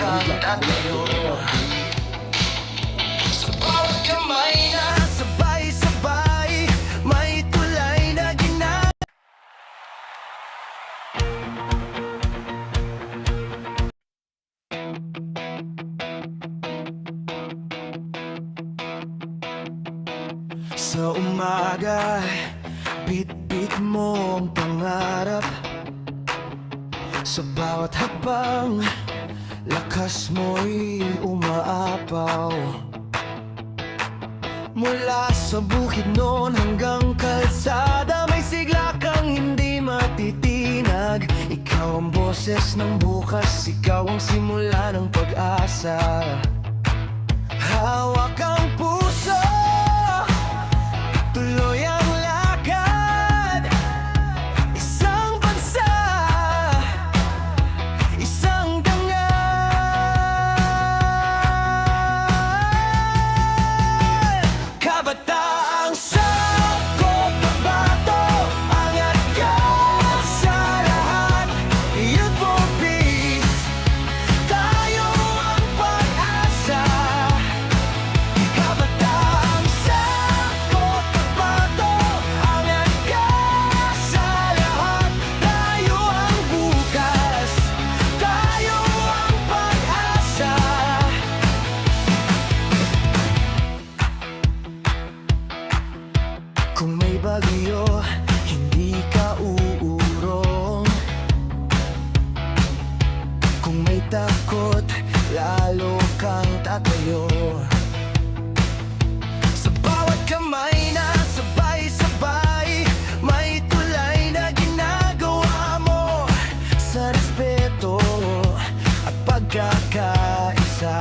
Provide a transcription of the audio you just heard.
kang tatayo. Sa bawat kamay na sabay-sabay, may tulay na sa umaga, bit-bit mo ang pangarap. Sa bawat habang, lakas mo'y umaapaw. Mula sa bukid noon hanggang kalsada, may sigla kang hindi matitinag. Ikaw ang boses ng bukas, ikaw ang simula ng pag-asa. Hawak ang puso, tuloy ang lakad. Isang bansa, isang dangal. Kabataang sakop at bato, angat ka sa lahat. Youth for peace, tayo ang pag-asa. Kabataang sakop at bato, angat ka sa lahat. Tayo ang bukas, tayo ang pag-asa. Kung may bagyo, hindi ka uurong. Kung may takot, lalo kang tatayo. Sa bawat kamay na sabay-sabay, may tulay na ginagawa mo. Sa respeto at pagkakaisa,